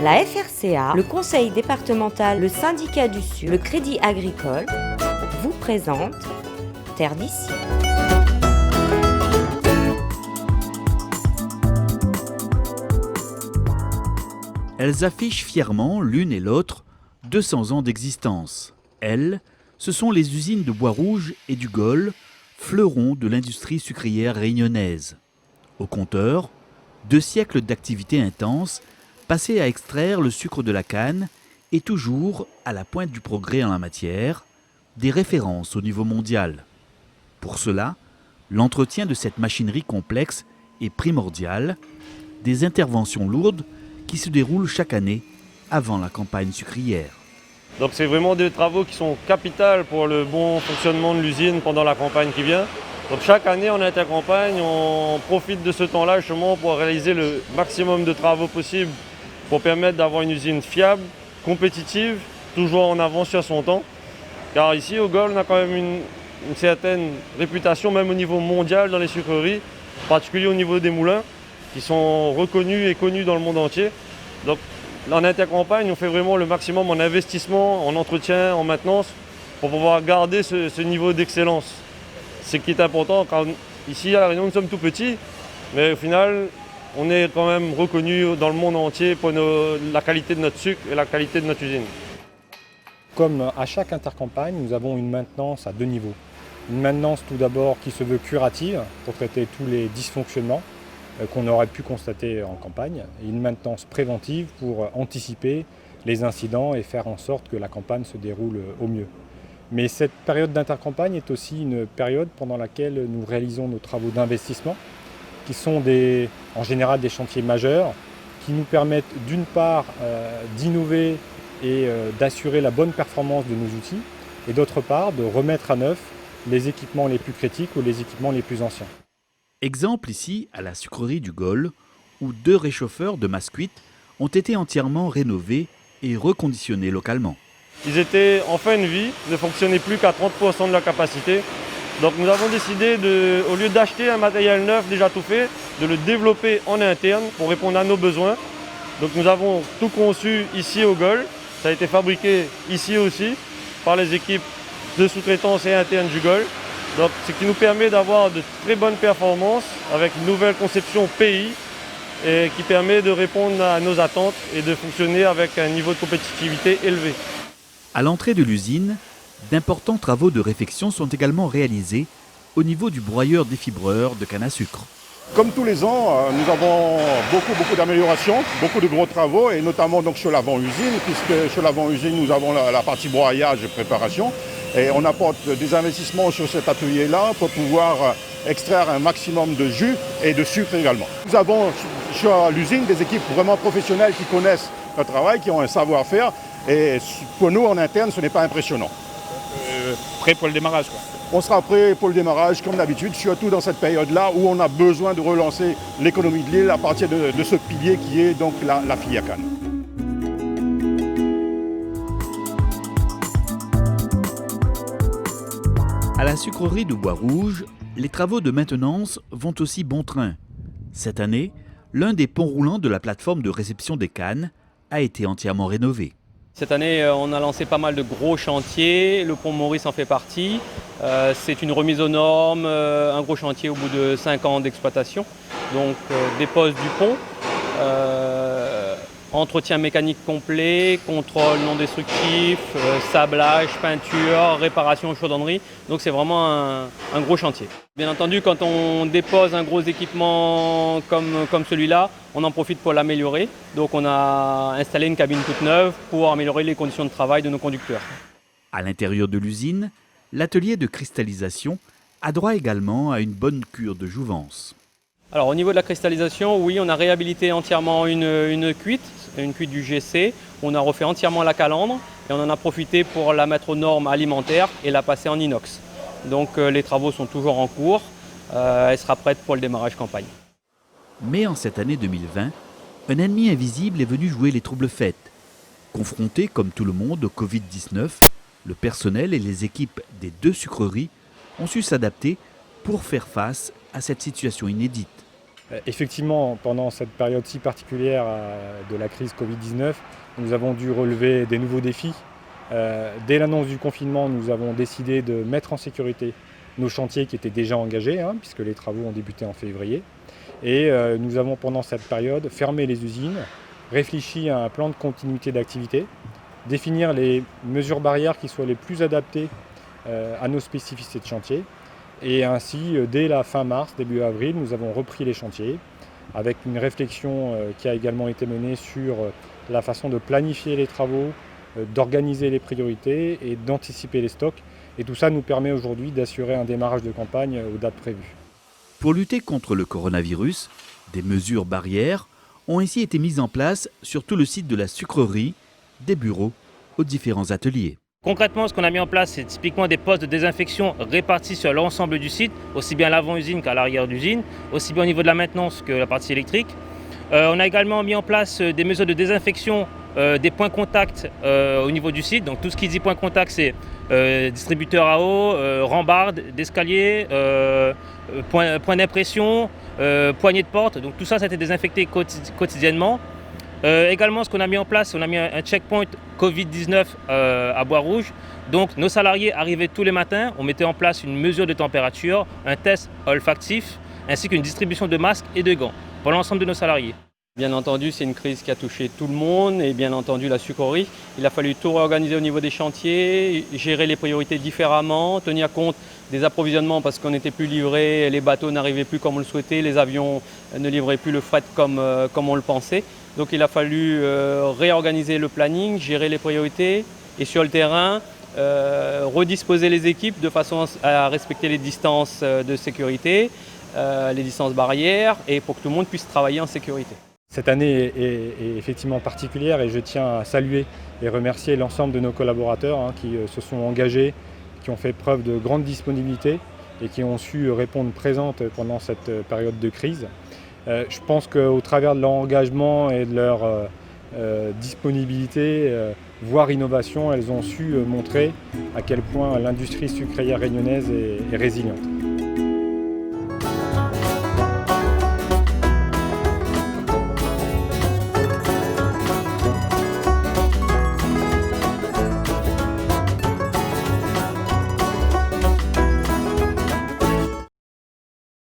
La FRCA, le Conseil départemental, le Syndicat du Sud, le Crédit Agricole vous présentent Terre d'ici. Elles affichent fièrement, l'une et l'autre, 200 ans d'existence. Elles, ce sont les usines de Bois-Rouge et du Gol, fleurons de l'industrie sucrière réunionnaise. Au compteur, 2 siècles d'activité intense, passés à extraire le sucre de la canne et toujours à la pointe du progrès en la matière, des références au niveau mondial. Pour cela, l'entretien de cette machinerie complexe est primordial, des interventions lourdes qui se déroulent chaque année avant la campagne sucrière. Donc c'est vraiment des travaux qui sont capitaux pour le bon fonctionnement de l'usine pendant la campagne qui vient. Donc chaque année en intercampagne, on profite de ce temps-là justement pour réaliser le maximum de travaux possibles pour permettre d'avoir une usine fiable, compétitive, toujours en avance sur son temps. Car ici au Gol, on a quand même une certaine réputation, même au niveau mondial dans les sucreries, en particulier au niveau des moulins, qui sont reconnus et connus dans le monde entier. Donc en intercampagne, on fait vraiment le maximum en investissement, en entretien, en maintenance, pour pouvoir garder ce niveau d'excellence. C'est ce qui est important, car ici à La Réunion, nous sommes tout petits, mais au final, on est quand même reconnu dans le monde entier pour la qualité de notre sucre et la qualité de notre usine. Comme à chaque intercampagne, nous avons une maintenance à 2 niveaux. Une maintenance tout d'abord qui se veut curative pour traiter tous les dysfonctionnements qu'on aurait pu constater en campagne, et une maintenance préventive pour anticiper les incidents et faire en sorte que la campagne se déroule au mieux. Mais cette période d'intercampagne est aussi une période pendant laquelle nous réalisons nos travaux d'investissement, qui sont en général des chantiers majeurs, qui nous permettent d'une part d'innover et d'assurer la bonne performance de nos outils, et d'autre part de remettre à neuf les équipements les plus critiques ou les équipements les plus anciens. Exemple ici à la sucrerie du Gol, où 2 réchauffeurs de masse cuite ont été entièrement rénovés et reconditionnés localement. Ils étaient en fin de vie, ne fonctionnaient plus qu'à 30% de leur capacité. Donc nous avons décidé, au lieu d'acheter un matériel neuf déjà tout fait, de le développer en interne pour répondre à nos besoins. Donc nous avons tout conçu ici au Gol. Ça a été fabriqué ici aussi par les équipes de sous-traitance et interne du Gol. Donc ce qui nous permet d'avoir de très bonnes performances avec une nouvelle conception pays et qui permet de répondre à nos attentes et de fonctionner avec un niveau de compétitivité élevé. À l'entrée de l'usine, d'importants travaux de réfection sont également réalisés au niveau du broyeur défibreur de canne à sucre. Comme tous les ans, nous avons beaucoup d'améliorations, beaucoup de gros travaux, et notamment donc chez l'avant-usine, puisque chez l'avant-usine, nous avons la partie broyage et préparation. Et on apporte des investissements sur cet atelier-là pour pouvoir extraire un maximum de jus et de sucre également. Nous avons sur l'usine des équipes vraiment professionnelles qui connaissent le travail, qui ont un savoir-faire. Et pour nous, en interne, ce n'est pas impressionnant. Prêt pour le démarrage, quoi. On sera prêt pour le démarrage, comme d'habitude, surtout dans cette période-là où on a besoin de relancer l'économie de l'île à partir de ce pilier qui est donc la filière canne. À la sucrerie de Bois-Rouge, les travaux de maintenance vont aussi bon train. Cette année, l'un des ponts roulants de la plateforme de réception des cannes a été entièrement rénové. Cette année, on a lancé pas mal de gros chantiers, le pont Maurice en fait partie. C'est une remise aux normes, un gros chantier au bout de 5 ans d'exploitation. Donc dépose du pont, entretien mécanique complet, contrôle non destructif, sablage, peinture, réparation chaudronnerie. Donc c'est vraiment un gros chantier. Bien entendu, quand on dépose un gros équipement comme celui-là, on en profite pour l'améliorer. Donc on a installé une cabine toute neuve pour améliorer les conditions de travail de nos conducteurs. À l'intérieur de l'usine, l'atelier de cristallisation a droit également à une bonne cure de jouvence. Alors au niveau de la cristallisation, oui, on a réhabilité entièrement une cuite du GC. On a refait entièrement la calandre et on en a profité pour la mettre aux normes alimentaires et la passer en inox. Donc les travaux sont toujours en cours. Elle sera prête pour le démarrage campagne. Mais en cette année 2020, un ennemi invisible est venu jouer les troubles faits. Confronté, comme tout le monde, au Covid-19, le personnel et les équipes des 2 sucreries ont su s'adapter pour faire face à cette situation inédite. Effectivement, pendant cette période si particulière de la crise Covid-19, nous avons dû relever des nouveaux défis. Dès l'annonce du confinement, nous avons décidé de mettre en sécurité nos chantiers qui étaient déjà engagés, puisque les travaux ont débuté en février. Et nous avons pendant cette période fermé les usines, réfléchi à un plan de continuité d'activité, définir les mesures barrières qui soient les plus adaptées à nos spécificités de chantier. Et ainsi, dès la fin mars, début avril, nous avons repris les chantiers avec une réflexion qui a également été menée sur la façon de planifier les travaux, d'organiser les priorités et d'anticiper les stocks. Et tout ça nous permet aujourd'hui d'assurer un démarrage de campagne aux dates prévues. Pour lutter contre le coronavirus, des mesures barrières ont ainsi été mises en place sur tout le site de la sucrerie, des bureaux aux différents ateliers. Concrètement, ce qu'on a mis en place, c'est typiquement des postes de désinfection répartis sur l'ensemble du site, aussi bien à l'avant-usine qu'à l'arrière d'usine, aussi bien au niveau de la maintenance que la partie électrique. On a également mis en place des mesures de désinfection des points contact au niveau du site. Donc tout ce qui dit point contact, c'est distributeur à eau, rambarde d'escalier, point d'impression, poignée de porte. Donc tout ça, ça a été désinfecté quotidiennement. Également, ce qu'on a mis en place, on a mis un checkpoint Covid-19 à Bois-Rouge. Donc nos salariés arrivaient tous les matins, on mettait en place une mesure de température, un test olfactif, ainsi qu'une distribution de masques et de gants pour l'ensemble de nos salariés. Bien entendu, c'est une crise qui a touché tout le monde et bien entendu la sucrerie. Il a fallu tout réorganiser au niveau des chantiers, gérer les priorités différemment, tenir compte des approvisionnements parce qu'on n'était plus livré, les bateaux n'arrivaient plus comme on le souhaitait, les avions ne livraient plus le fret comme on le pensait. Donc il a fallu réorganiser le planning, gérer les priorités et sur le terrain, redisposer les équipes de façon à respecter les distances de sécurité, les distances barrières et pour que tout le monde puisse travailler en sécurité. Cette année est effectivement particulière et je tiens à saluer et remercier l'ensemble de nos collaborateurs qui se sont engagés, qui ont fait preuve de grande disponibilité et qui ont su répondre présentes pendant cette période de crise. Je pense qu'au travers de leur engagement et de leur disponibilité, voire innovation, elles ont su montrer à quel point l'industrie sucrière réunionnaise est résiliente.